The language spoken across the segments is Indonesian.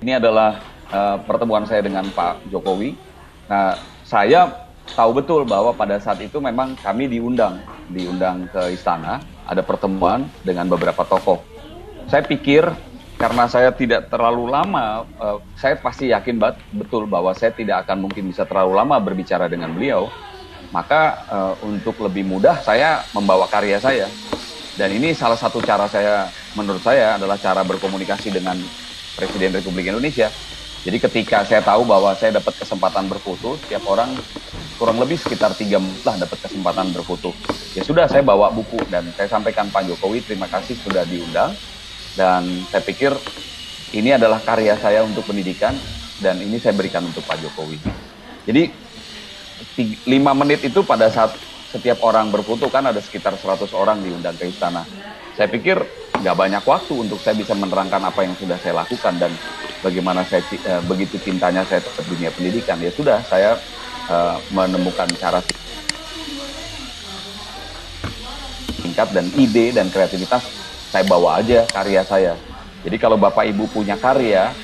Ini adalah pertemuan saya dengan Pak Jokowi. Nah, saya tahu betul bahwa pada saat itu memang kami diundang ke istana, ada pertemuan dengan beberapa tokoh. Saya pikir karena saya tidak terlalu lama, saya pasti yakin betul bahwa saya tidak akan mungkin bisa terlalu lama berbicara dengan beliau. Maka untuk lebih mudah saya membawa karya saya. Dan ini salah satu cara saya, menurut saya adalah cara berkomunikasi dengan Presiden Republik Indonesia. Jadi ketika saya tahu bahwa saya dapat kesempatan berfoto, setiap orang kurang lebih sekitar 3 menit lah dapat kesempatan berfoto. Ya sudah, saya bawa buku dan saya sampaikan Pak Jokowi, terima kasih sudah diundang. Dan saya pikir ini adalah karya saya untuk pendidikan dan ini saya berikan untuk Pak Jokowi. Jadi 5 menit itu pada saat setiap orang berfoto kan ada sekitar 100 orang diundang ke istana. Saya pikir nggak banyak waktu untuk saya bisa menerangkan apa yang sudah saya lakukan dan bagaimana saya begitu cintanya saya terhadap dunia pendidikan. Ya sudah, saya menemukan cara singkat dan ide dan kreativitas saya bawa aja karya saya. Jadi kalau Bapak Ibu punya karya,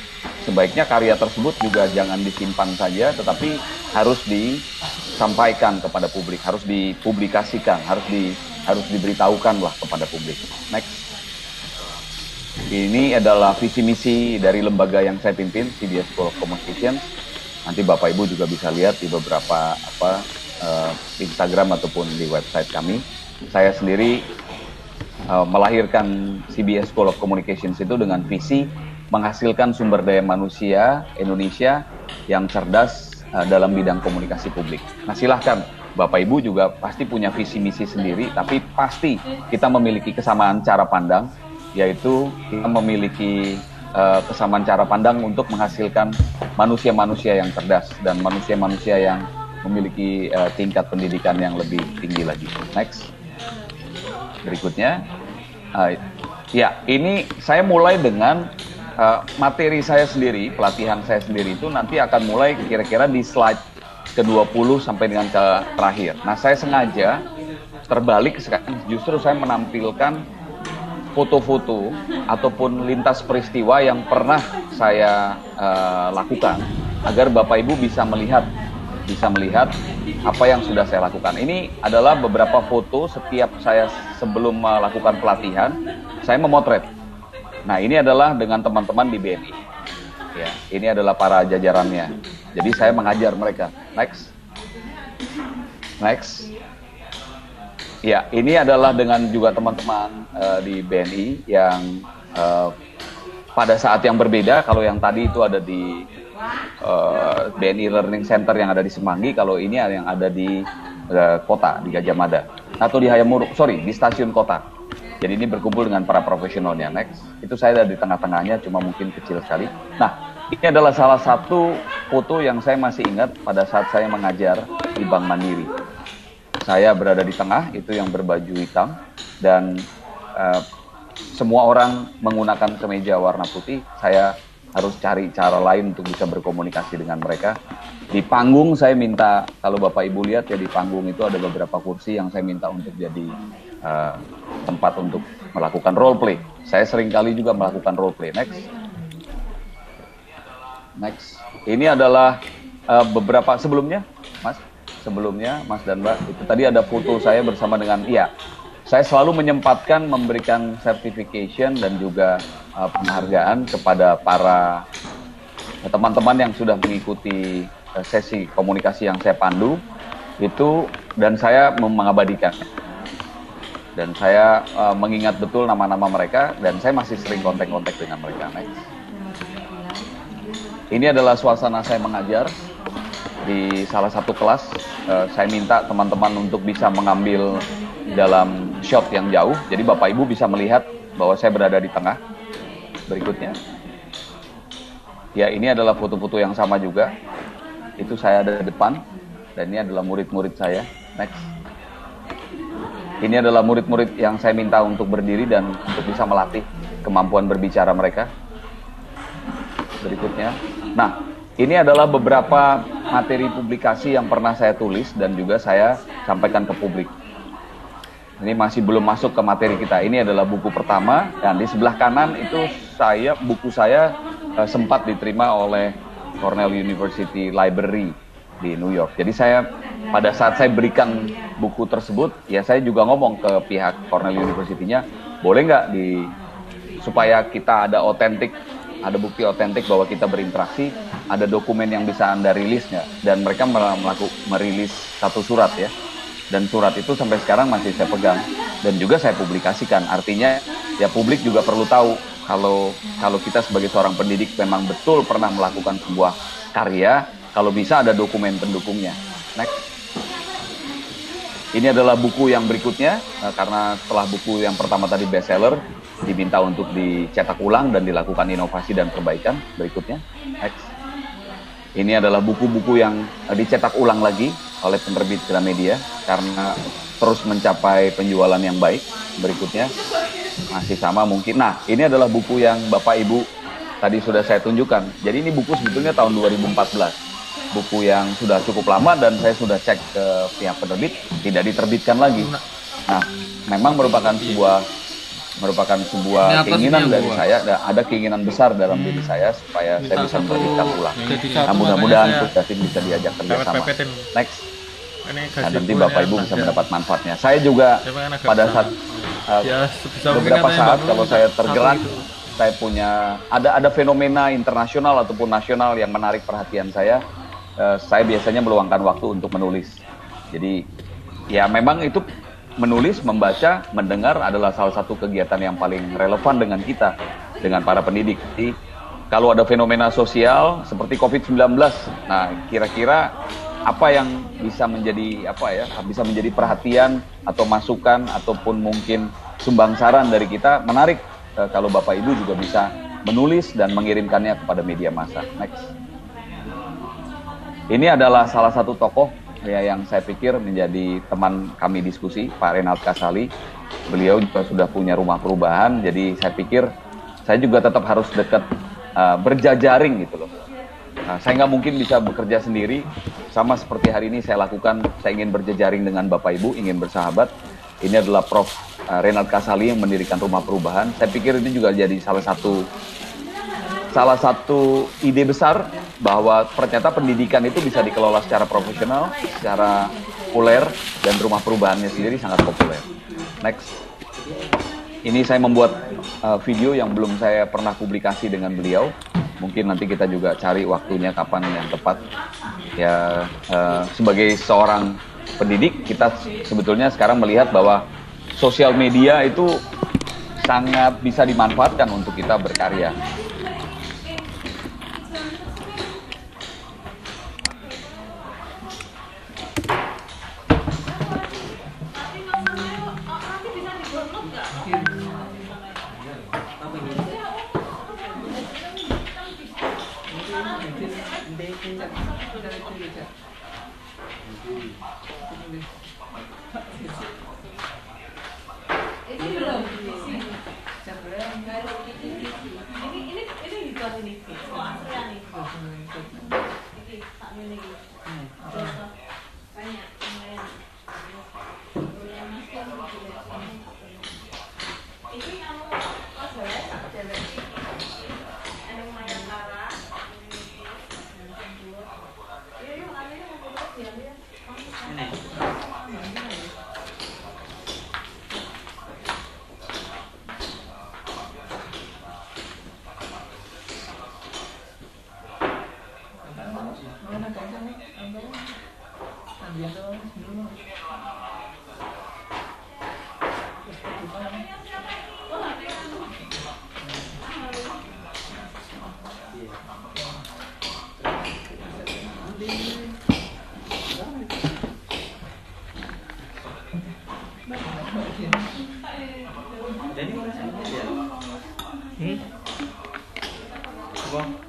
sebaiknya karya tersebut juga jangan disimpan saja, tetapi harus disampaikan kepada publik, harus dipublikasikan, harus diberitahukan lah kepada publik. Next. Ini adalah visi misi dari lembaga yang saya pimpin, CBS School of Communication. Nanti Bapak Ibu juga bisa lihat di beberapa Instagram ataupun di website kami. Saya sendiri melahirkan CBS School of Communications itu dengan visi menghasilkan sumber daya manusia Indonesia yang cerdas dalam bidang komunikasi publik. Nah, silahkan Bapak Ibu juga pasti punya visi misi sendiri, tapi pasti kita memiliki kesamaan cara pandang, yaitu kita memiliki kesamaan cara pandang untuk menghasilkan manusia-manusia yang cerdas dan manusia-manusia yang memiliki tingkat pendidikan yang lebih tinggi lagi. Next. Berikutnya, ya ini saya mulai dengan materi saya sendiri, pelatihan saya sendiri itu nanti akan mulai kira-kira di slide ke-20 sampai dengan ke terakhir. Nah, saya sengaja terbalik sekarang, justru saya menampilkan foto-foto ataupun lintas peristiwa yang pernah saya lakukan agar Bapak Ibu bisa melihat apa yang sudah saya lakukan. Ini adalah beberapa foto setiap saya sebelum melakukan pelatihan, saya memotret. Nah, ini adalah dengan teman-teman di BNI. Ya, ini adalah para jajarannya. Jadi saya mengajar mereka. Next. Next. Ya, ini adalah dengan juga teman-teman di BNI yang pada saat yang berbeda. Kalau yang tadi itu ada di BNI Learning Center yang ada di Semanggi, kalau ini yang ada di kota, di Gajah Mada atau di Hayamuruk, di stasiun kota. Jadi ini berkumpul dengan para profesionalnya. Next, itu saya ada di tengah-tengahnya, cuma mungkin kecil sekali. Nah, ini adalah salah satu foto yang saya masih ingat pada saat saya mengajar di Bank Mandiri. Saya berada di tengah, itu yang berbaju hitam, dan semua orang menggunakan kemeja warna putih. Saya harus cari cara lain untuk bisa berkomunikasi dengan mereka. Di panggung saya minta, kalau Bapak Ibu lihat ya, di panggung itu ada beberapa kursi yang saya minta untuk jadi tempat untuk melakukan role play. Saya seringkali juga melakukan role play. Next. Next. Ini adalah beberapa sebelumnya, Mas dan Mbak, itu tadi ada foto saya bersama dengan, saya selalu menyempatkan memberikan certification dan juga penghargaan kepada para teman-teman yang sudah mengikuti sesi komunikasi yang saya pandu itu, dan saya mengabadikan. Dan saya mengingat betul nama-nama mereka, dan saya masih sering kontak-kontak dengan mereka. Next. Ini adalah suasana saya mengajar di salah satu kelas. Saya minta teman-teman untuk bisa mengambil dalam shot yang jauh, jadi Bapak Ibu bisa melihat bahwa saya berada di tengah. Berikutnya, ya ini adalah foto-foto yang sama juga, itu saya ada di depan, dan ini adalah murid-murid saya. Next. Ini adalah murid-murid yang saya minta untuk berdiri dan untuk bisa melatih kemampuan berbicara mereka. Berikutnya, nah ini adalah beberapa materi publikasi yang pernah saya tulis dan juga saya sampaikan ke publik. Ini masih belum masuk ke materi kita. Ini adalah buku pertama, dan di sebelah kanan itu buku saya sempat diterima oleh Cornell University Library di New York. Jadi pada saat saya berikan buku tersebut, ya saya juga ngomong ke pihak Cornell University-nya, boleh nggak supaya kita ada bukti otentik bahwa kita berinteraksi, ada dokumen yang bisa Anda rilis nggak? Dan mereka merilis satu surat ya. Dan surat itu sampai sekarang masih saya pegang dan juga saya publikasikan. Artinya ya publik juga perlu tahu kalau kita sebagai seorang pendidik memang betul pernah melakukan sebuah karya, kalau bisa ada dokumen pendukungnya. Next. Ini adalah buku yang berikutnya, karena setelah buku yang pertama tadi bestseller, diminta untuk dicetak ulang dan dilakukan inovasi dan perbaikan. Berikutnya. Next. Ini adalah buku-buku yang dicetak ulang lagi oleh penerbit Gramedia karena terus mencapai penjualan yang baik. Berikutnya masih sama mungkin. Nah, ini adalah buku yang Bapak Ibu tadi sudah saya tunjukkan. Jadi ini buku sebetulnya tahun 2014. Buku yang sudah cukup lama dan saya sudah cek ke pihak penerbit, tidak diterbitkan lagi. Nah, memang merupakan sebuah keinginan dari saya, ada keinginan besar dalam diri saya supaya saya bisa menerbitkan ulang. Nah, mudah-mudahan David bisa diajak kerjasama. Next. Nah, nanti Bapak Ibu bisa mendapat manfaatnya. Saya juga pada saat beberapa saat kalau saya tergerak, saya punya ada fenomena internasional ataupun nasional yang menarik perhatian saya. Saya biasanya meluangkan waktu untuk menulis. Jadi ya memang itu menulis, membaca, mendengar adalah salah satu kegiatan yang paling relevan dengan kita, dengan para pendidik. Jadi kalau ada fenomena sosial seperti COVID-19, nah kira-kira apa yang bisa menjadi perhatian atau masukan ataupun mungkin sumbang saran dari kita, menarik kalau Bapak Ibu juga bisa menulis dan mengirimkannya kepada media massa. Next. Ini adalah salah satu tokoh ya yang saya pikir menjadi teman kami diskusi, Pak Renald Kasali. Beliau juga sudah punya rumah perubahan, jadi saya pikir saya juga tetap harus dekat, berjajaring gitu loh. Nah, saya nggak mungkin bisa bekerja sendiri, sama seperti hari ini saya lakukan, saya ingin berjejaring dengan Bapak Ibu, ingin bersahabat. Ini adalah Prof. Renald Kasali yang mendirikan rumah perubahan. Saya pikir ini juga jadi salah satu ide besar bahwa ternyata pendidikan itu bisa dikelola secara profesional, secara populer, dan rumah perubahannya sendiri sangat populer. Next. Ini saya membuat video yang belum saya pernah publikasi dengan beliau. Mungkin nanti kita juga cari waktunya kapan yang tepat. Ya, sebagai seorang pendidik, kita sebetulnya sekarang melihat bahwa sosial media itu sangat bisa dimanfaatkan untuk kita berkarya.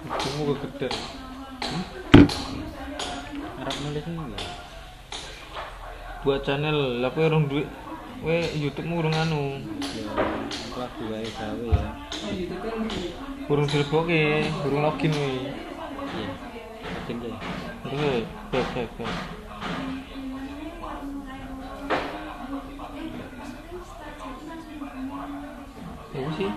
Kamu gede. Arab nulis ini. Buat channel, lah kowe urung duit. Kowe YouTube-mu urung anu. Ya, lagi wae gawe ya. Urung dilebokke, urung login kowe. Iya. Login ya. Terus, bek. Ya sih.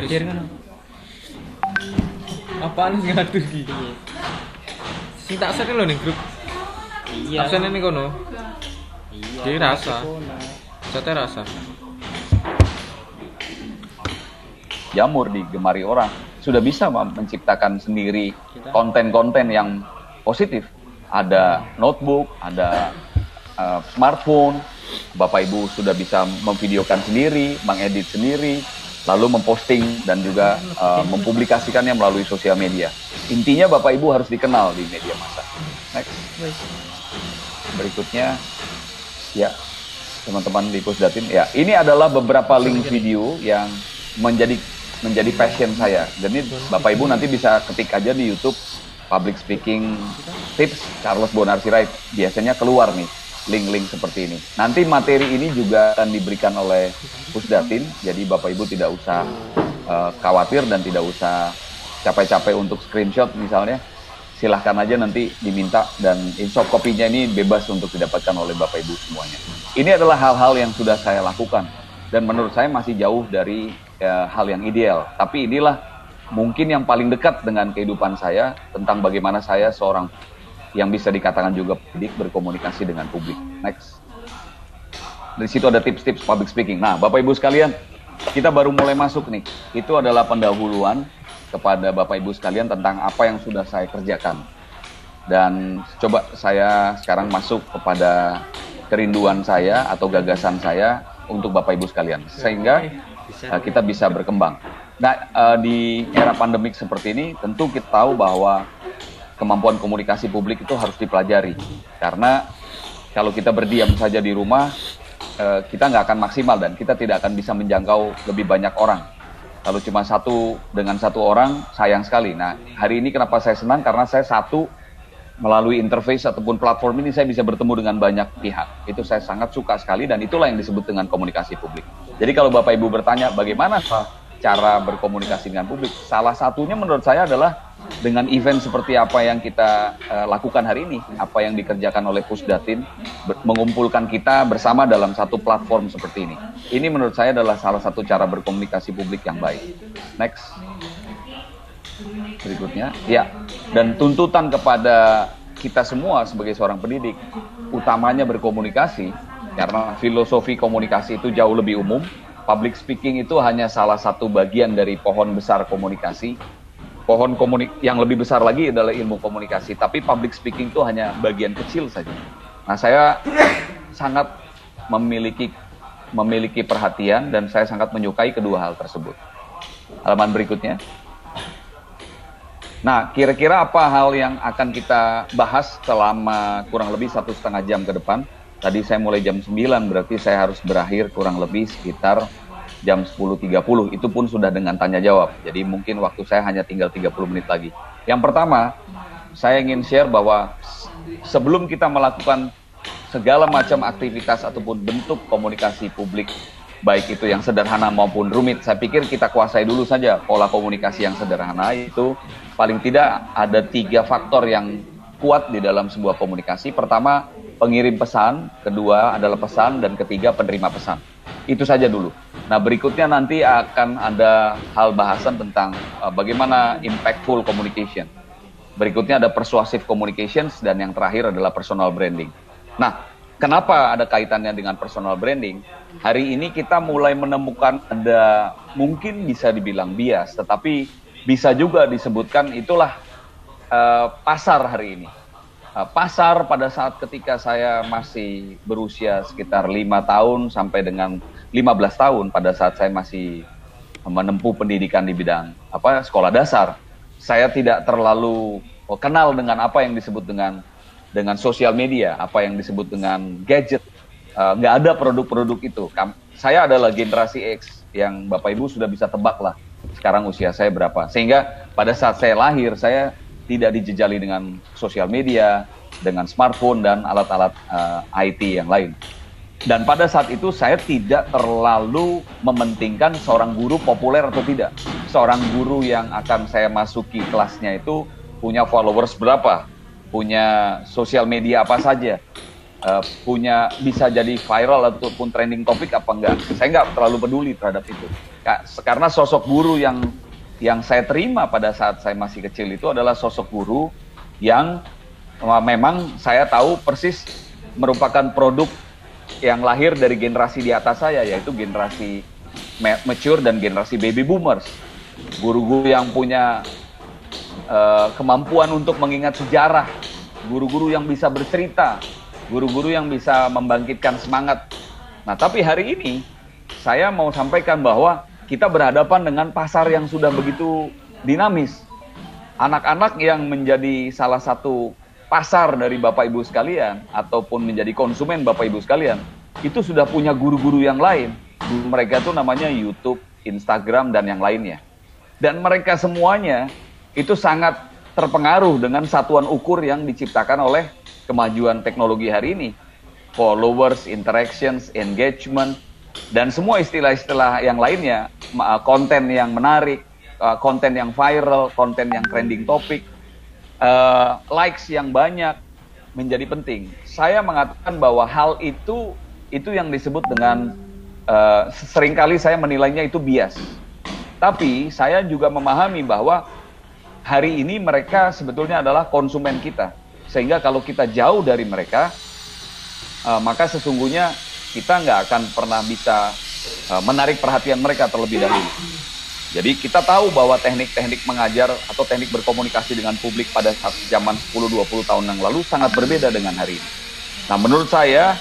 share kan. Apaan sih ngatur iki? Sing tak share lho ning grup. Iya. Absen ini kono. Iya. Jadi rasa. Cate rasa. Jamur digemari orang. Sudah bisa menciptakan sendiri konten-konten yang positif. Ada notebook, ada smartphone. Bapak Ibu sudah bisa memvideokan sendiri, mengedit sendiri, lalu memposting dan juga mempublikasikannya melalui sosial media. Intinya Bapak Ibu harus dikenal di media massa. Next. Berikutnya, ya teman-teman di Pusdatin, ya ini adalah beberapa link video yang menjadi passion saya. Jadi Bapak Ibu nanti bisa ketik aja di YouTube public speaking tips Charles Bonar Sirait. Biasanya keluar nih link-link seperti ini. Nanti materi ini juga akan diberikan oleh Pusdatin, jadi Bapak Ibu tidak usah khawatir dan tidak usah capek-capek untuk screenshot misalnya. Silahkan aja nanti diminta dan soft copy-nya ini bebas untuk didapatkan oleh Bapak Ibu semuanya. Ini adalah hal-hal yang sudah saya lakukan dan menurut saya masih jauh dari hal yang ideal. Tapi inilah mungkin yang paling dekat dengan kehidupan saya tentang bagaimana saya seorang yang bisa dikatakan juga pendidik berkomunikasi dengan publik. Next. Di situ ada tips-tips public speaking. Nah, Bapak Ibu sekalian, kita baru mulai masuk nih. Itu adalah pendahuluan kepada Bapak Ibu sekalian tentang apa yang sudah saya kerjakan. Dan coba saya sekarang masuk kepada kerinduan saya atau gagasan saya untuk Bapak Ibu sekalian. Sehingga kita bisa berkembang. Nah, di era pandemik seperti ini, tentu kita tahu bahwa kemampuan komunikasi publik itu harus dipelajari. Karena kalau kita berdiam saja di rumah, kita nggak akan maksimal dan kita tidak akan bisa menjangkau lebih banyak orang. Kalau cuma dengan satu orang, sayang sekali. Nah, hari ini kenapa saya senang? Karena saya melalui interface ataupun platform ini saya bisa bertemu dengan banyak pihak. Itu saya sangat suka sekali dan itulah yang disebut dengan komunikasi publik. Jadi kalau Bapak Ibu bertanya bagaimana cara berkomunikasi dengan publik, salah satunya menurut saya adalah dengan event seperti apa yang kita lakukan hari ini, apa yang dikerjakan oleh Pusdatin, mengumpulkan kita bersama dalam satu platform seperti ini. Ini menurut saya adalah salah satu cara berkomunikasi publik yang baik. Next. Berikutnya, ya. Dan tuntutan kepada kita semua sebagai seorang pendidik, utamanya berkomunikasi, karena filosofi komunikasi itu jauh lebih umum. Public speaking itu hanya salah satu bagian dari pohon besar komunikasi. Yang lebih besar lagi adalah ilmu komunikasi, tapi public speaking itu hanya bagian kecil saja. Nah, saya sangat memiliki perhatian dan saya sangat menyukai kedua hal tersebut. Halaman berikutnya. Nah, kira-kira apa hal yang akan kita bahas selama kurang lebih 1,5 jam ke depan? Tadi saya mulai jam 9, berarti saya harus berakhir kurang lebih sekitar jam 10.30. Itu pun sudah dengan tanya jawab. Jadi mungkin waktu saya hanya tinggal 30 menit lagi. Yang pertama, saya ingin share bahwa sebelum kita melakukan segala macam aktivitas ataupun bentuk komunikasi publik, baik itu yang sederhana maupun rumit, saya pikir kita kuasai dulu saja pola komunikasi yang sederhana. Itu paling tidak ada 3 faktor yang kuat di dalam sebuah komunikasi. Pertama, pengirim pesan, kedua adalah pesan, dan ketiga penerima pesan. Itu saja dulu. Nah, berikutnya nanti akan ada hal bahasan tentang bagaimana impactful communication. Berikutnya ada persuasive communications, dan yang terakhir adalah personal branding. Nah, kenapa ada kaitannya dengan personal branding? Hari ini kita mulai menemukan ada mungkin bisa dibilang bias, tetapi bisa juga disebutkan itulah pasar hari ini. Pasar pada saat ketika saya masih berusia sekitar 5 tahun sampai dengan 15 tahun, pada saat saya masih menempuh pendidikan di bidang sekolah dasar, saya tidak terlalu kenal dengan apa yang disebut dengan sosial media, apa yang disebut dengan gadget. Nggak ada produk-produk itu. Saya adalah generasi X yang Bapak Ibu sudah bisa tebak lah sekarang usia saya berapa. Sehingga pada saat saya lahir, saya tidak dijejali dengan sosial media, dengan smartphone dan alat-alat IT yang lain. Dan pada saat itu saya tidak terlalu mementingkan seorang guru populer atau tidak. Seorang guru yang akan saya masuki kelasnya itu punya followers berapa, punya sosial media apa saja. punya bisa jadi viral ataupun trending topik apa enggak. Saya nggak terlalu peduli terhadap itu. Karena sosok guru yang saya terima pada saat saya masih kecil itu adalah sosok guru yang memang saya tahu persis merupakan produk yang lahir dari generasi di atas saya, yaitu generasi mature dan generasi baby boomers. Guru-guru yang punya kemampuan untuk mengingat sejarah, guru-guru yang bisa bercerita, guru-guru yang bisa membangkitkan semangat. Nah, tapi hari ini saya mau sampaikan bahwa kita berhadapan dengan pasar yang sudah begitu dinamis. Anak-anak yang menjadi salah satu pasar dari Bapak Ibu sekalian ataupun menjadi konsumen Bapak Ibu sekalian, itu sudah punya guru-guru yang lain. Guru mereka itu namanya YouTube, Instagram, dan yang lainnya. Dan mereka semuanya itu sangat terpengaruh dengan satuan ukur yang diciptakan oleh kemajuan teknologi hari ini. Followers, interactions, engagement, dan semua istilah-istilah yang lainnya, konten yang menarik, konten yang viral, konten yang trending topik, likes yang banyak menjadi penting. Saya mengatakan bahwa hal itu yang disebut dengan seringkali saya menilainya itu bias. Tapi saya juga memahami bahwa hari ini mereka sebetulnya adalah konsumen kita. Sehingga kalau kita jauh dari mereka, maka sesungguhnya kita nggak akan pernah bisa menarik perhatian mereka terlebih dahulu. Jadi kita tahu bahwa teknik-teknik mengajar atau teknik berkomunikasi dengan publik pada saat zaman 10-20 tahun yang lalu sangat berbeda dengan hari ini. Nah, menurut saya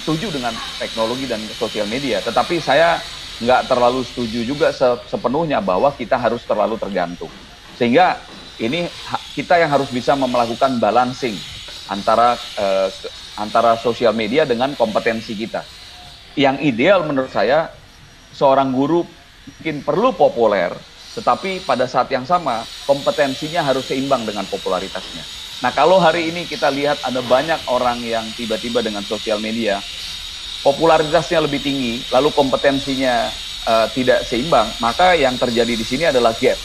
setuju dengan teknologi dan sosial media, tetapi saya nggak terlalu setuju juga sepenuhnya bahwa kita harus terlalu tergantung. Sehingga ini kita yang harus bisa melakukan balancing antara sosial media dengan kompetensi kita. Yang ideal menurut saya, seorang guru mungkin perlu populer, tetapi pada saat yang sama kompetensinya harus seimbang dengan popularitasnya. Nah, kalau hari ini kita lihat ada banyak orang yang tiba-tiba dengan sosial media, popularitasnya lebih tinggi, lalu kompetensinya tidak seimbang, maka yang terjadi di sini adalah gap.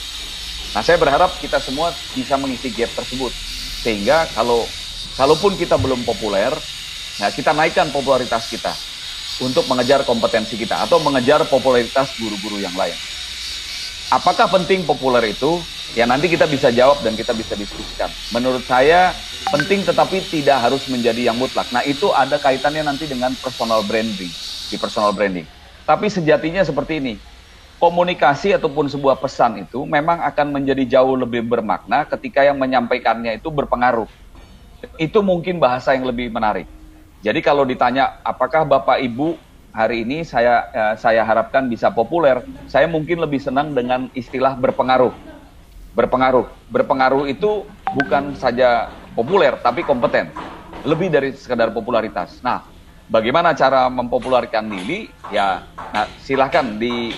Nah, saya berharap kita semua bisa mengisi gap tersebut, sehingga kalaupun kita belum populer, nah kita naikkan popularitas kita untuk mengejar kompetensi kita atau mengejar popularitas guru-guru yang lain. Apakah penting populer itu? Ya nanti kita bisa jawab dan kita bisa diskusikan. Menurut saya penting, tetapi tidak harus menjadi yang mutlak. Nah, itu ada kaitannya nanti dengan personal branding, di personal branding. Tapi sejatinya seperti ini, komunikasi ataupun sebuah pesan itu memang akan menjadi jauh lebih bermakna ketika yang menyampaikannya itu berpengaruh. Itu mungkin bahasa yang lebih menarik. Jadi kalau ditanya apakah Bapak Ibu hari ini saya harapkan bisa populer, saya mungkin lebih senang dengan istilah berpengaruh. Berpengaruh itu bukan saja populer tapi kompeten. Lebih dari sekedar popularitas. Nah, bagaimana cara mempopulerkan diri? Ya, nah, silahkan di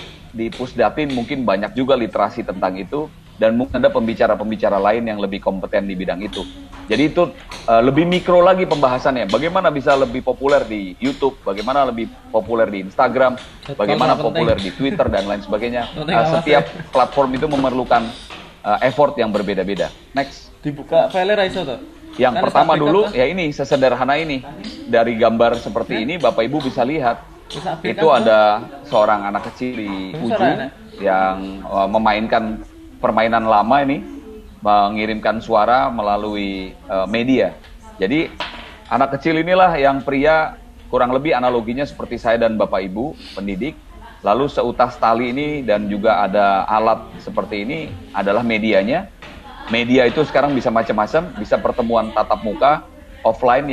Pusdatin mungkin banyak juga literasi tentang itu, dan mungkin ada pembicara-pembicara lain yang lebih kompeten di bidang itu. Jadi itu lebih mikro lagi pembahasannya. Bagaimana bisa lebih populer di YouTube, bagaimana lebih populer di Instagram, bagaimana populer di Twitter dan lain sebagainya. Setiap platform itu memerlukan effort yang berbeda-beda. Next. Dibuka file raiso tuh. Yang pertama dulu ya ini sesederhana ini. Dari gambar seperti ini Bapak Ibu bisa lihat. Itu ada seorang anak kecil di ujung yang memainkan permainan lama ini, mengirimkan suara melalui media. Jadi anak kecil inilah yang pria, kurang lebih analoginya seperti saya dan Bapak Ibu pendidik. Lalu seutas tali ini dan juga ada alat seperti ini adalah medianya. Media itu sekarang bisa macam-macam, bisa pertemuan tatap muka, offline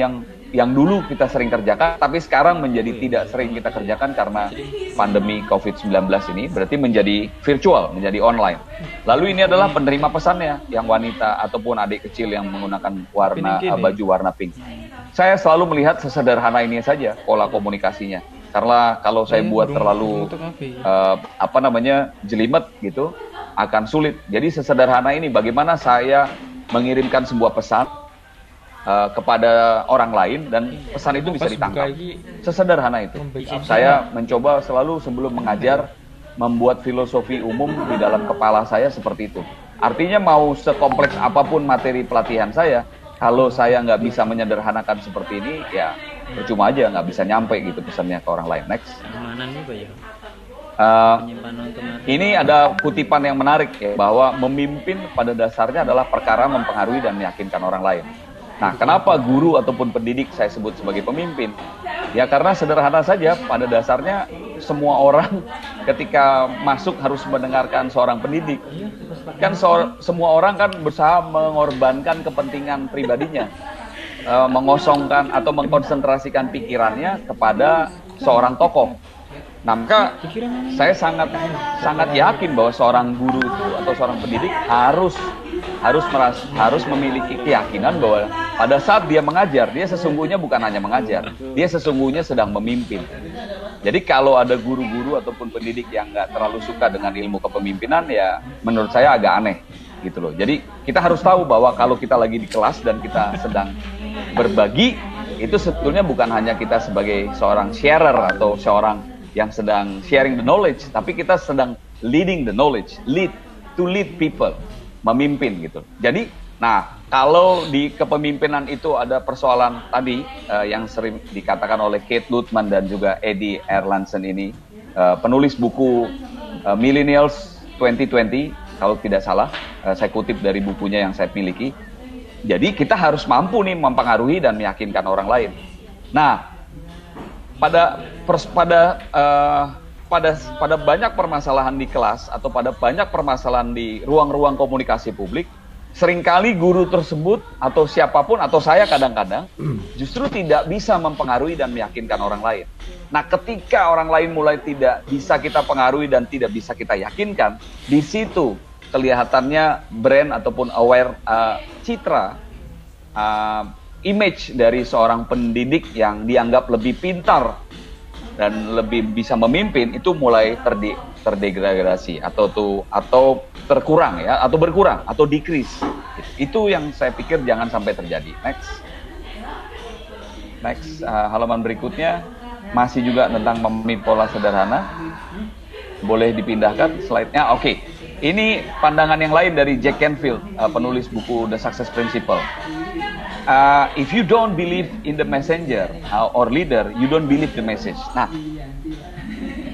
yang dulu kita sering kerjakan, tapi sekarang menjadi tidak sering kita kerjakan karena pandemi COVID-19 ini, berarti menjadi virtual, menjadi online. Lalu ini adalah penerima pesannya, yang wanita ataupun adik kecil yang menggunakan baju warna pink. Saya selalu melihat sesederhana ini saja pola komunikasinya. Karena kalau saya buat terlalu jelimet gitu, akan sulit. Jadi sesederhana ini bagaimana saya mengirimkan sebuah pesan kepada orang lain dan pesan itu bisa ditangkap. Sesederhana itu. Saya mencoba selalu sebelum mengajar membuat filosofi umum di dalam kepala saya seperti itu. Artinya mau sekompleks apapun materi pelatihan saya, Kalau saya nggak bisa menyederhanakan seperti ini, ya percuma aja, nggak bisa nyampe gitu pesannya ke orang lain. Next. Keamanan juga ya. Uh, Penyimpanan otomatis. Ini ada kutipan yang menarik ya, bahwa memimpin pada dasarnya adalah perkara mempengaruhi dan meyakinkan orang lain. Nah, kenapa guru ataupun pendidik saya sebut sebagai pemimpin? Ya karena sederhana saja, pada dasarnya semua orang ketika masuk harus mendengarkan seorang pendidik. Kan semua orang kan berusaha mengorbankan kepentingan pribadinya, mengosongkan atau mengkonsentrasikan pikirannya kepada seorang tokoh. Nah, maka saya sangat yakin bahwa seorang guru itu atau seorang pendidik harus memiliki keyakinan bahwa pada saat dia mengajar, dia sesungguhnya bukan hanya mengajar, dia sesungguhnya sedang memimpin. Jadi kalau ada guru-guru ataupun pendidik yang nggak terlalu suka dengan ilmu kepemimpinan, ya menurut saya agak aneh gitu loh. Jadi kita harus tahu bahwa kalau kita lagi di kelas dan kita sedang berbagi, itu sebetulnya bukan hanya kita sebagai seorang sharer atau seorang yang sedang sharing the knowledge, tapi kita sedang leading the knowledge, lead people, memimpin gitu. Jadi, nah kalau di kepemimpinan itu ada persoalan tadi yang sering dikatakan oleh Kate Lutman dan juga Eddie Erlandson ini, penulis buku Millennials 2020, kalau tidak salah, saya kutip dari bukunya yang saya miliki. Jadi kita harus mampu nih mempengaruhi dan meyakinkan orang lain. Nah, pada banyak permasalahan di kelas atau pada banyak permasalahan di ruang-ruang komunikasi publik, seringkali guru tersebut atau siapapun atau saya kadang-kadang justru tidak bisa mempengaruhi dan meyakinkan orang lain. Nah, ketika orang lain mulai tidak bisa kita pengaruhi dan tidak bisa kita yakinkan, di situ kelihatannya brand ataupun citra image dari seorang pendidik yang dianggap lebih pintar dan lebih bisa memimpin itu mulai terdegradasi atau terkurang ya, atau berkurang atau decrease. Itu yang saya pikir jangan sampai terjadi. Next, halaman berikutnya masih juga tentang memimpin pola sederhana. Boleh dipindahkan slide-nya. Oke. Ini pandangan yang lain dari Jack Canfield, penulis buku The Success Principle. If you don't believe in the messenger or leader, you don't believe the message. Nah,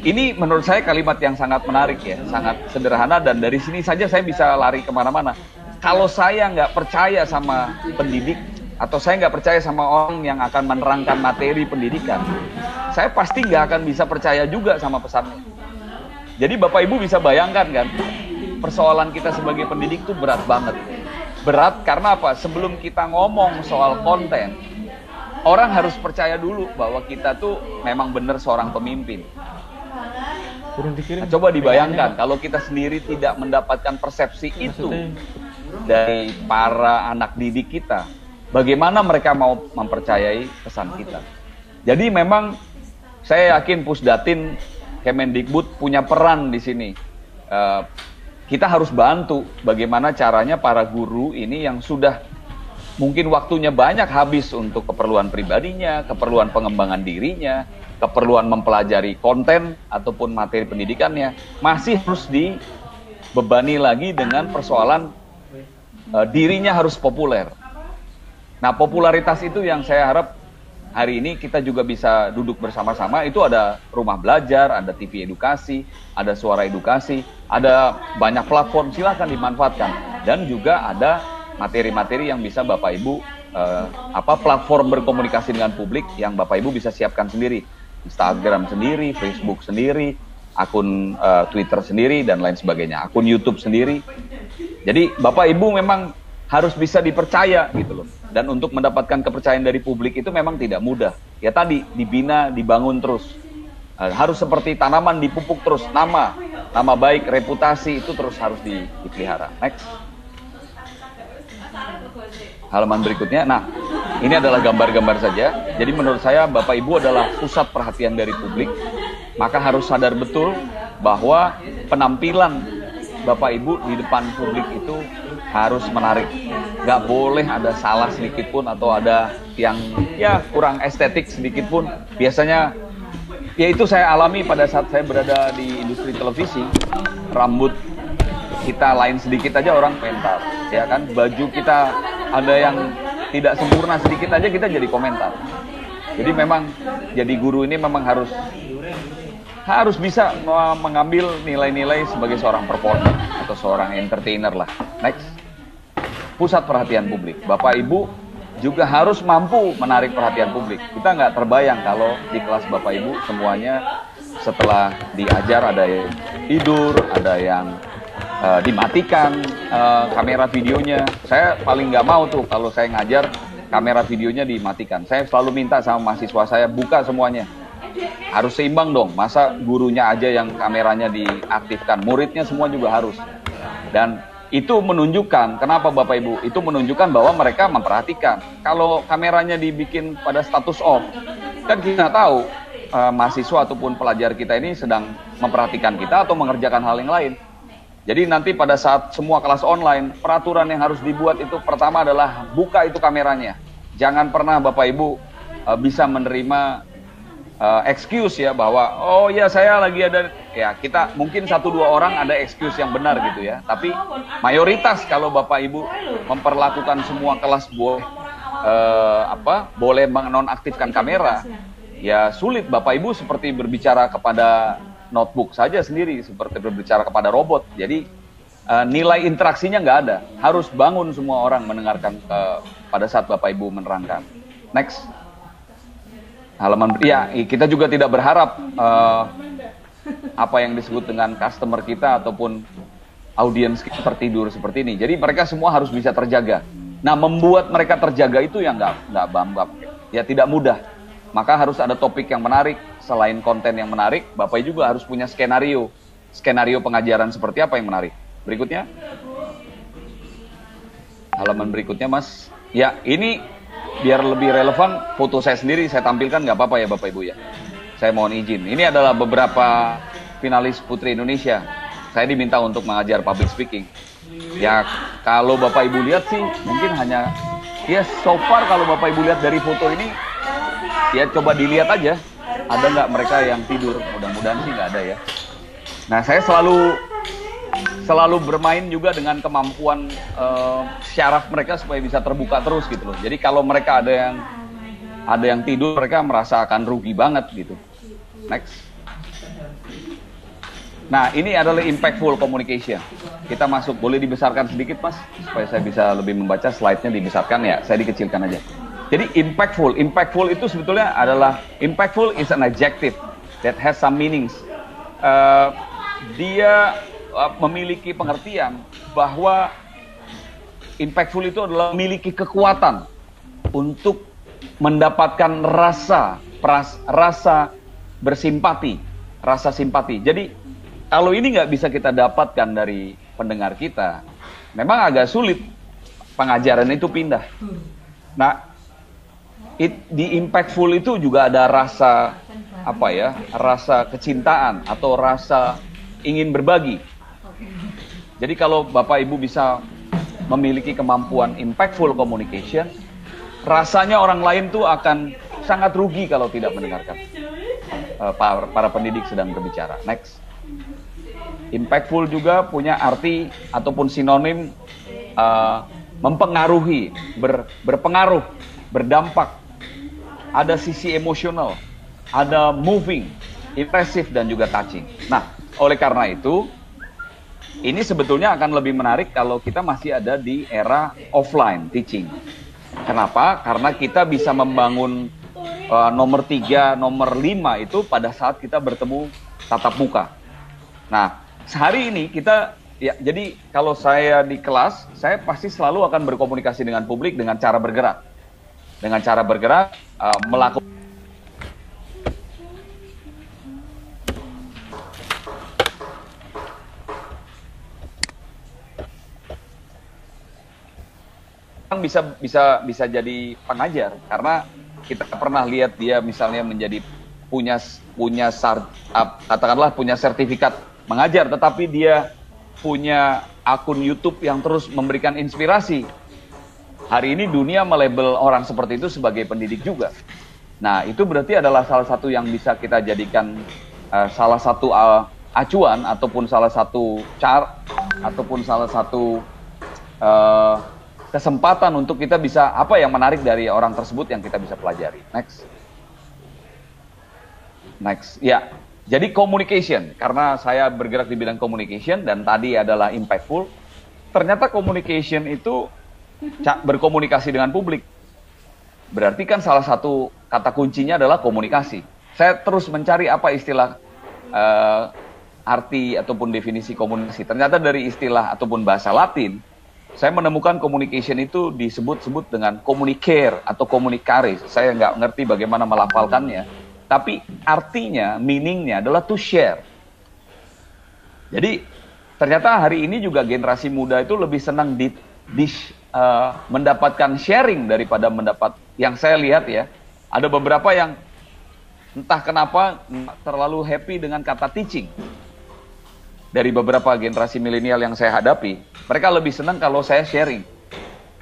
ini menurut saya kalimat yang sangat menarik ya, sangat sederhana, dan dari sini saja saya bisa lari kemana-mana. Kalau saya nggak percaya sama pendidik, atau saya nggak percaya sama orang yang akan menerangkan materi pendidikan, saya pasti nggak akan bisa percaya juga sama pesannya. Jadi Bapak Ibu bisa bayangkan kan, persoalan kita sebagai pendidik itu berat banget. Berat karena apa? Sebelum kita ngomong soal konten, orang harus percaya dulu bahwa kita tuh memang benar seorang pemimpin. Nah, coba dibayangkan kalau kita sendiri tidak mendapatkan persepsi itu dari para anak didik kita, bagaimana mereka mau mempercayai pesan kita? Jadi memang saya yakin Pusdatin Kemendikbud punya peran di sini. Kita harus bantu bagaimana caranya para guru ini yang sudah mungkin waktunya banyak habis untuk keperluan pribadinya, keperluan pengembangan dirinya, keperluan mempelajari konten ataupun materi pendidikannya, masih harus dibebani lagi dengan persoalan dirinya harus populer. Nah, popularitas itu yang saya harap hari ini kita juga bisa duduk bersama-sama. Itu ada rumah belajar, ada TV edukasi, ada suara edukasi, ada banyak platform, silakan dimanfaatkan. Dan juga ada materi-materi yang bisa Bapak Ibu, platform berkomunikasi dengan publik yang Bapak Ibu bisa siapkan sendiri. Instagram sendiri, Facebook sendiri, akun Twitter sendiri, dan lain sebagainya. Akun YouTube sendiri. Jadi Bapak Ibu memang harus bisa dipercaya gitu loh. Dan untuk mendapatkan kepercayaan dari publik itu memang tidak mudah. Ya tadi, dibina, dibangun terus. Harus seperti tanaman dipupuk terus. Nama baik, reputasi itu terus harus dipelihara. Next. Halaman berikutnya. Nah, ini adalah gambar-gambar saja. Jadi menurut saya Bapak Ibu adalah pusat perhatian dari publik. Maka harus sadar betul bahwa penampilan Bapak Ibu di depan publik itu harus menarik. Gak boleh ada salah sedikit pun atau ada yang ya kurang estetik sedikit pun. Biasanya ya itu saya alami pada saat saya berada di industri televisi. Rambut kita lain sedikit aja orang mental, ya kan? Baju kita ada yang tidak sempurna sedikit aja kita jadi komentar. Jadi memang jadi guru ini memang harus bisa mengambil nilai-nilai sebagai seorang performer atau seorang entertainer lah. Next, pusat perhatian publik. Bapak Ibu juga harus mampu menarik perhatian publik. Kita nggak terbayang kalau di kelas Bapak Ibu semuanya setelah diajar ada yang tidur, ada yang dimatikan kamera videonya. Saya paling nggak mau tuh kalau saya ngajar kamera videonya dimatikan. Saya selalu minta sama mahasiswa saya buka semuanya. Harus seimbang dong. Masa gurunya aja yang kameranya diaktifkan, muridnya semua juga harus. Dan itu menunjukkan, kenapa Bapak Ibu? Itu menunjukkan bahwa mereka memperhatikan. Kalau kameranya dibikin pada status off, kan kita tahu mahasiswa ataupun pelajar kita ini sedang memperhatikan kita atau mengerjakan hal yang lain. Jadi nanti pada saat semua kelas online, peraturan yang harus dibuat itu pertama adalah buka itu kameranya. Jangan pernah Bapak Ibu bisa menerima excuse ya bahwa oh ya saya lagi ada, ya kita mungkin 1-2 orang ada excuse yang benar gitu ya. Tapi mayoritas kalau Bapak Ibu memperlakukan semua kelas boleh menonaktifkan kamera, ya sulit Bapak Ibu seperti berbicara kepada notebook saja sendiri, seperti berbicara kepada robot. Jadi nilai interaksinya nggak ada. Harus bangun semua orang mendengarkan pada saat Bapak Ibu menerangkan. Next. Halaman, ya kita juga tidak berharap apa yang disebut dengan customer kita ataupun audiens kita tertidur seperti ini. Jadi mereka semua harus bisa terjaga. Nah, membuat mereka terjaga itu yang ya tidak mudah. Maka harus ada topik yang menarik. Selain konten yang menarik, Bapak juga harus punya skenario. Skenario pengajaran seperti apa yang menarik. Berikutnya. Halaman berikutnya, Mas. Ya, ini biar lebih relevan, foto saya sendiri saya tampilkan, nggak apa-apa ya Bapak Ibu ya. Saya mohon izin. Ini adalah beberapa finalis Putri Indonesia. Saya diminta untuk mengajar public speaking. Ya, kalau Bapak Ibu lihat sih, mungkin hanya, ya so far kalau Bapak Ibu lihat dari foto ini, ya coba dilihat aja, ada nggak mereka yang tidur? Mudah-mudahan sih nggak ada ya. Nah, saya selalu bermain juga dengan kemampuan syaraf mereka supaya bisa terbuka terus gitu loh. Jadi kalau mereka ada yang tidur, mereka merasa akan rugi banget gitu. Next. Nah, ini adalah impactful communication. Kita masuk, boleh dibesarkan sedikit Mas, supaya saya bisa lebih membaca slide-nya dibesarkan ya. Saya dikecilkan aja. Jadi impactful itu sebetulnya adalah, impactful is an adjective that has some meanings. Dia memiliki pengertian bahwa impactful itu adalah memiliki kekuatan untuk mendapatkan rasa bersimpati, rasa simpati. Jadi kalau ini nggak bisa kita dapatkan dari pendengar kita, memang agak sulit pengajaran itu pindah. Nah, di impactful itu juga ada rasa rasa kecintaan atau rasa ingin berbagi. Jadi kalau Bapak Ibu bisa memiliki kemampuan impactful communication, rasanya orang lain tuh akan sangat rugi kalau tidak mendengarkan para pendidik sedang berbicara. Next. Impactful juga punya arti ataupun sinonim mempengaruhi, berpengaruh, berdampak. Ada sisi emosional, ada moving, impressive dan juga touching. Nah, oleh karena itu, ini sebetulnya akan lebih menarik kalau kita masih ada di era offline teaching. Kenapa? Karena kita bisa membangun nomor 3, nomor 5 itu pada saat kita bertemu tatap muka. Nah, sehari ini kita, ya jadi kalau saya di kelas, saya pasti selalu akan berkomunikasi dengan publik dengan cara bergerak. Dengan cara bergerak, melakukan bisa jadi pengajar karena kita pernah lihat dia misalnya menjadi punya katakanlah punya sertifikat mengajar, tetapi dia punya akun YouTube yang terus memberikan inspirasi. Hari ini dunia melabel orang seperti itu sebagai pendidik juga. Nah, itu berarti adalah salah satu yang bisa kita jadikan salah satu acuan ataupun salah satu cara ataupun salah satu kesempatan untuk kita bisa apa yang menarik dari orang tersebut yang kita bisa pelajari. Next, ya. Jadi communication, karena saya bergerak di bidang communication dan tadi adalah impactful. Ternyata communication itu berkomunikasi dengan publik. Berarti kan salah satu kata kuncinya adalah komunikasi. Saya terus mencari apa istilah arti ataupun definisi komunikasi. Ternyata dari istilah ataupun bahasa Latin, saya menemukan communication itu disebut-sebut dengan communicare atau communicare. Saya nggak ngerti bagaimana melafalkannya, tapi artinya, meaningnya adalah to share. Jadi ternyata hari ini juga generasi muda itu lebih senang mendapatkan sharing daripada mendapat. Yang saya lihat ya, ada beberapa yang entah kenapa terlalu happy dengan kata teaching. Dari beberapa generasi milenial yang saya hadapi, mereka lebih senang kalau saya sharing.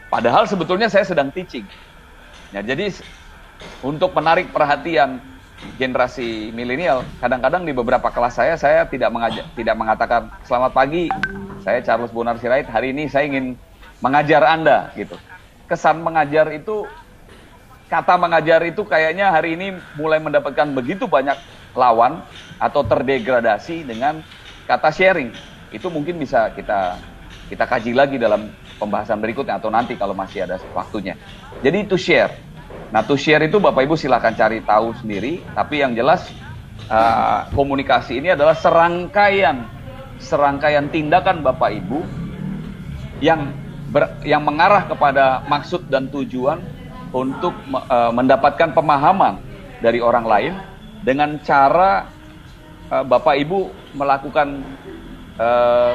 Padahal sebetulnya saya sedang teaching. Ya, jadi untuk menarik perhatian generasi milenial, kadang-kadang di beberapa kelas saya tidak mengatakan selamat pagi, saya Charles Bonar Sirait, hari ini saya ingin mengajar Anda gitu. Kesan mengajar itu, kata mengajar itu kayaknya hari ini mulai mendapatkan begitu banyak lawan atau terdegradasi dengan kata sharing. Itu mungkin bisa kita kaji lagi dalam pembahasan berikutnya atau nanti kalau masih ada waktunya. Jadi to share. Nah, to share itu Bapak Ibu silakan cari tahu sendiri, tapi yang jelas komunikasi ini adalah serangkaian tindakan Bapak Ibu yang mengarah kepada maksud dan tujuan untuk mendapatkan pemahaman dari orang lain dengan cara Bapak Ibu melakukan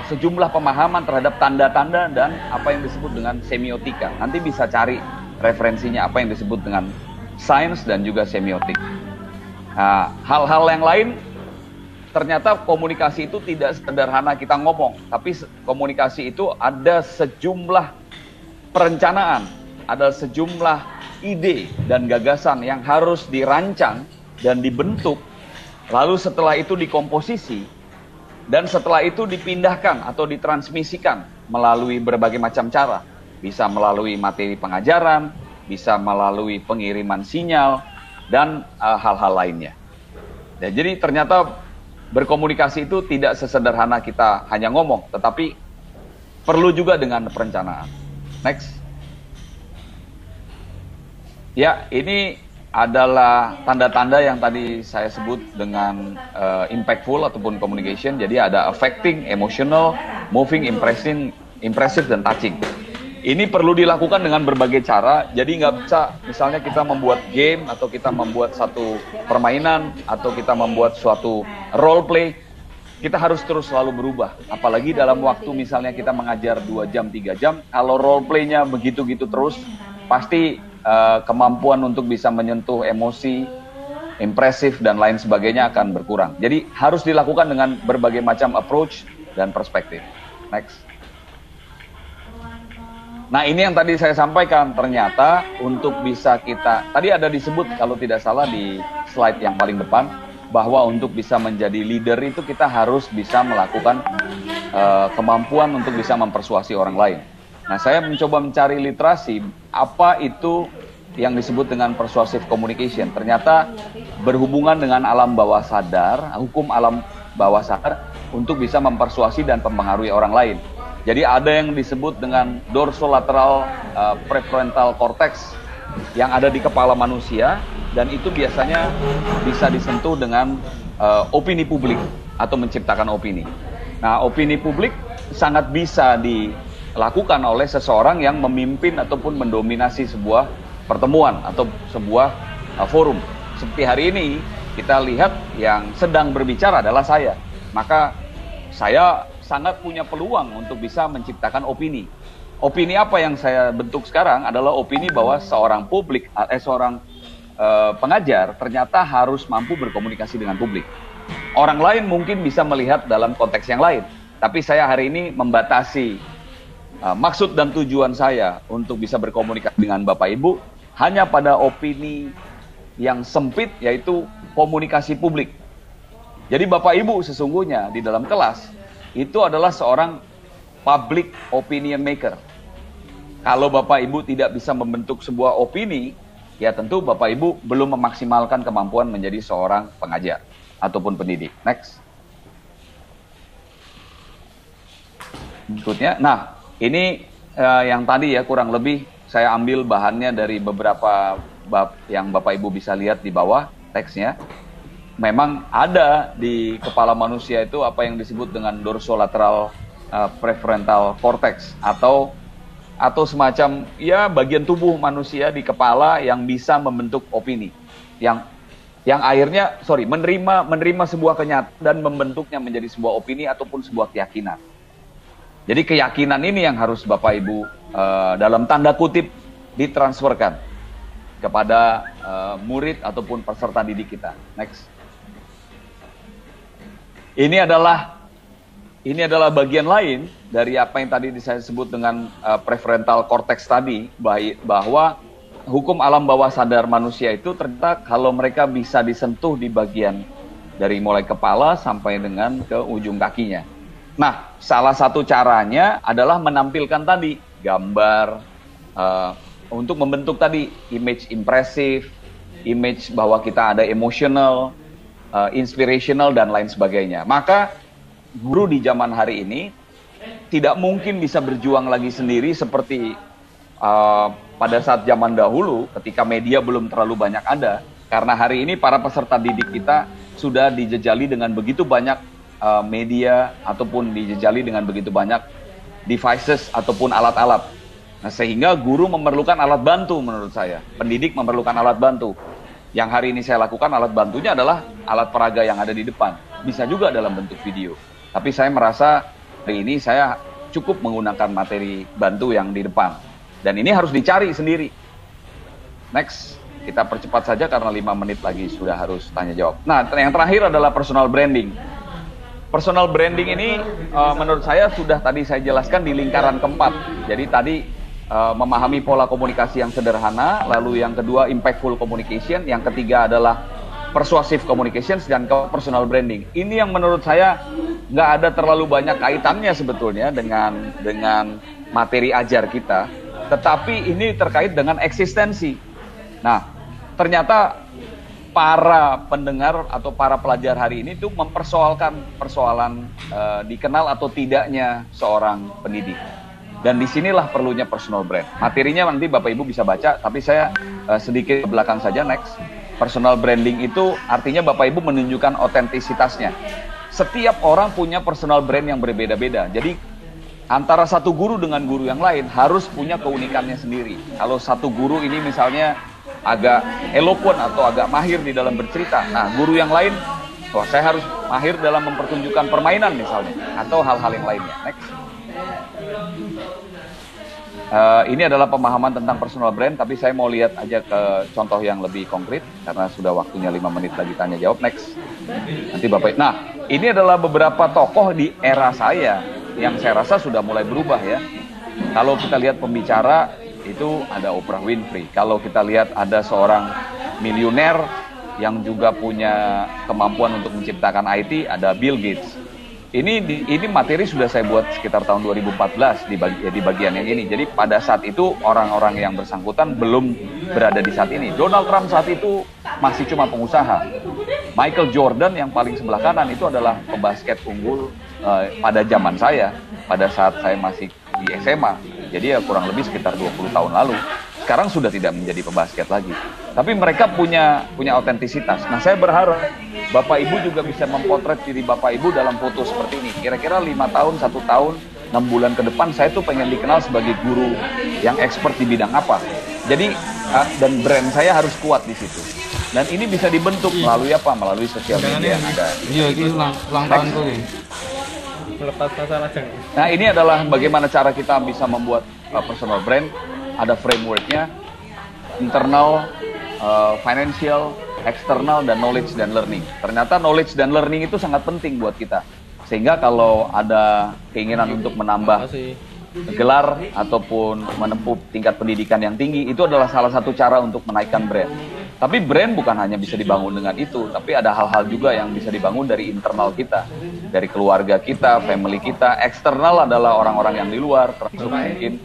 sejumlah pemahaman terhadap tanda-tanda dan apa yang disebut dengan semiotika. Nanti bisa cari referensinya apa yang disebut dengan sains dan juga semiotik. Nah, hal-hal yang lain, ternyata komunikasi itu tidak sederhana kita ngomong, tapi komunikasi itu ada sejumlah perencanaan, ada sejumlah ide dan gagasan yang harus dirancang dan dibentuk. Lalu setelah itu dikomposisi, dan setelah itu dipindahkan atau ditransmisikan melalui berbagai macam cara. Bisa melalui materi pengajaran, bisa melalui pengiriman sinyal, dan hal-hal lainnya. Ya, jadi ternyata berkomunikasi itu tidak sesederhana kita hanya ngomong, tetapi perlu juga dengan perencanaan. Next. Ya, ini adalah tanda-tanda yang tadi saya sebut dengan impactful ataupun communication. Jadi ada affecting, emotional, moving, impressive, dan touching. Ini perlu dilakukan dengan berbagai cara. Jadi nggak bisa misalnya kita membuat game atau kita membuat satu permainan atau kita membuat suatu role play. Kita harus terus selalu berubah. Apalagi dalam waktu misalnya kita mengajar 2 jam, 3 jam. Kalau role play-nya begitu-gitu terus, pasti kemampuan untuk bisa menyentuh emosi, impresif, dan lain sebagainya akan berkurang. Jadi harus dilakukan dengan berbagai macam approach dan perspektif. Next. Nah, ini yang tadi saya sampaikan, ternyata untuk bisa kita, tadi ada disebut kalau tidak salah di slide yang paling depan, bahwa untuk bisa menjadi leader itu kita harus bisa melakukan kemampuan untuk bisa mempersuasi orang lain. Nah, saya mencoba mencari literasi, apa itu yang disebut dengan persuasive communication. Ternyata berhubungan dengan alam bawah sadar, hukum alam bawah sadar, untuk bisa mempersuasi dan mempengaruhi orang lain. Jadi ada yang disebut dengan dorsolateral prefrontal cortex yang ada di kepala manusia, dan itu biasanya bisa disentuh dengan opini publik atau menciptakan opini. Nah, opini publik sangat bisa dilakukan oleh seseorang yang memimpin ataupun mendominasi sebuah pertemuan atau sebuah forum. Seperti hari ini kita lihat yang sedang berbicara adalah saya. Maka saya sangat punya peluang untuk bisa menciptakan opini. Opini apa yang saya bentuk sekarang adalah opini bahwa seorang pengajar ternyata harus mampu berkomunikasi dengan publik. Orang lain mungkin bisa melihat dalam konteks yang lain, tapi saya hari ini membatasi maksud dan tujuan saya untuk bisa berkomunikasi dengan Bapak Ibu hanya pada opini yang sempit, yaitu komunikasi publik. Jadi Bapak Ibu sesungguhnya di dalam kelas itu adalah seorang public opinion maker. Kalau Bapak Ibu tidak bisa membentuk sebuah opini, ya tentu Bapak Ibu belum memaksimalkan kemampuan menjadi seorang pengajar ataupun pendidik. Next. Berikutnya, nah ini yang tadi ya kurang lebih saya ambil bahannya dari beberapa bab yang Bapak Ibu bisa lihat di bawah teksnya. Memang ada di kepala manusia itu apa yang disebut dengan dorsolateral prefrontal cortex atau semacam ya bagian tubuh manusia di kepala yang bisa membentuk opini, yang akhirnya menerima sebuah kenyataan dan membentuknya menjadi sebuah opini ataupun sebuah keyakinan. Jadi keyakinan ini yang harus Bapak Ibu dalam tanda kutip ditransferkan kepada murid ataupun peserta didik kita. Next. Ini adalah bagian lain dari apa yang tadi saya sebut dengan prefrontal cortex tadi, bahwa hukum alam bawah sadar manusia itu ternyata kalau mereka bisa disentuh di bagian dari mulai kepala sampai dengan ke ujung kakinya. Nah, salah satu caranya adalah menampilkan tadi gambar untuk membentuk tadi image impresif, image bahwa kita ada emotional, inspirational dan lain sebagainya. Maka guru di zaman hari ini tidak mungkin bisa berjuang lagi sendiri seperti pada saat zaman dahulu ketika media belum terlalu banyak ada. Karena hari ini para peserta didik kita sudah dijejali dengan begitu banyak media ataupun dijejali dengan begitu banyak devices ataupun alat-alat. Nah, sehingga guru memerlukan alat bantu menurut saya. Pendidik memerlukan alat bantu. Yang hari ini saya lakukan alat bantunya adalah alat peraga yang ada di depan. Bisa juga dalam bentuk video. Tapi saya merasa hari ini saya cukup menggunakan materi bantu yang di depan. Dan ini harus dicari sendiri. Next, kita percepat saja karena 5 menit lagi sudah harus tanya jawab. Nah, yang terakhir adalah personal branding. Personal branding ini menurut saya sudah tadi saya jelaskan di lingkaran keempat. Jadi tadi memahami pola komunikasi yang sederhana, lalu yang kedua impactful communication, yang ketiga adalah persuasive communications, dan personal branding. Ini yang menurut saya nggak ada terlalu banyak kaitannya sebetulnya dengan materi ajar kita, tetapi ini terkait dengan eksistensi. Nah, ternyata para pendengar atau para pelajar hari ini tuh mempersoalkan persoalan dikenal atau tidaknya seorang pendidik. Dan disinilah perlunya personal brand. Materinya nanti Bapak Ibu bisa baca, tapi saya sedikit ke belakang saja. Next. Personal branding itu artinya Bapak Ibu menunjukkan otentisitasnya. Setiap orang punya personal brand yang berbeda-beda. Jadi antara satu guru dengan guru yang lain harus punya keunikannya sendiri. Kalau satu guru ini misalnya agak eloquent atau agak mahir di dalam bercerita, nah guru yang lain, wah saya harus mahir dalam mempertunjukkan permainan misalnya, atau hal-hal yang lainnya. Next. Ini adalah pemahaman tentang personal brand, tapi saya mau lihat aja ke contoh yang lebih konkret karena sudah waktunya 5 menit lagi tanya jawab. Next. Nanti Bapak. Nah, ini adalah beberapa tokoh di era saya yang saya rasa sudah mulai berubah ya. Kalau kita lihat pembicara itu ada Oprah Winfrey. Kalau kita lihat ada seorang miliuner yang juga punya kemampuan untuk menciptakan IT, ada Bill Gates. Ini materi sudah saya buat sekitar tahun 2014 di bagian yang ini. Jadi pada saat itu orang-orang yang bersangkutan belum berada di saat ini. Donald Trump saat itu masih cuma pengusaha. Michael Jordan yang paling sebelah kanan itu adalah pebasket unggul pada zaman saya, pada saat saya masih di SMA. Jadi ya kurang lebih sekitar 20 tahun lalu. Sekarang sudah tidak menjadi pebasket lagi. Tapi mereka punya otentisitas. Nah, saya berharap Bapak Ibu juga bisa mempotret diri Bapak Ibu dalam foto seperti ini. Kira-kira 5 tahun, 1 tahun, 6 bulan ke depan saya tuh pengen dikenal sebagai guru yang expert di bidang apa. Jadi dan brand saya harus kuat di situ. Dan ini bisa dibentuk melalui apa? Melalui sosial media yang ada. Iya, ini ulang tahun tuh nih. Melepas masalah jangan. Nah, ini adalah bagaimana cara kita bisa membuat personal brand. Ada frameworknya, internal, financial, external, dan knowledge dan learning. Ternyata knowledge dan learning itu sangat penting buat kita. Sehingga kalau ada keinginan untuk menambah gelar ataupun menempuh tingkat pendidikan yang tinggi, itu adalah salah satu cara untuk menaikkan brand. Tapi brand bukan hanya bisa dibangun dengan itu, tapi ada hal-hal juga yang bisa dibangun dari internal kita, dari keluarga kita, family kita. Eksternal adalah orang-orang yang di luar, termasuk mungkin.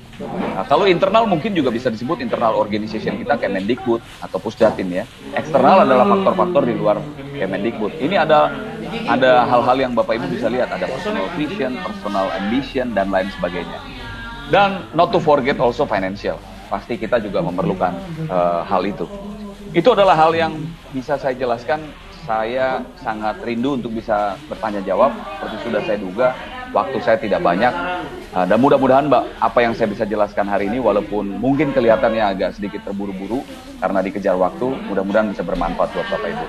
Nah, kalau internal mungkin juga bisa disebut internal organization kita, Kemendikbud atau Pusdatin ya. Eksternal adalah faktor-faktor di luar Kemendikbud. Ini ada hal-hal yang Bapak Ibu bisa lihat, ada personal vision, personal ambition, dan lain sebagainya. Dan not to forget also financial. Pasti kita juga memerlukan hal itu. Itu adalah hal yang bisa saya jelaskan. Saya sangat rindu untuk bisa bertanya jawab. Seperti sudah saya duga, waktu saya tidak banyak. Dan mudah-mudahan Mbak, apa yang saya bisa jelaskan hari ini, walaupun mungkin kelihatannya agak sedikit terburu-buru karena dikejar waktu, mudah-mudahan bisa bermanfaat buat Bapak Ibu.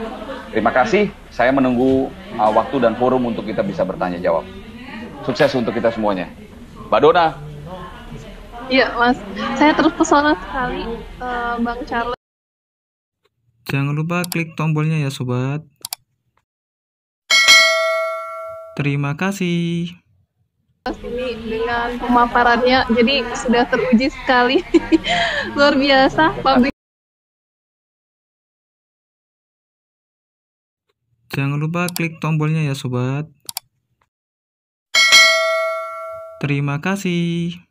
Terima kasih, saya menunggu waktu dan forum untuk kita bisa bertanya jawab. Sukses untuk kita semuanya. Mbak Dona. Iya Mas, saya terpesona sekali Bang Charles. Jangan lupa klik tombolnya ya sobat. Terima kasih. Ini dengan pemaparannya, jadi sudah teruji sekali. Luar biasa, pabrik. Jangan lupa klik tombolnya ya sobat. Terima kasih.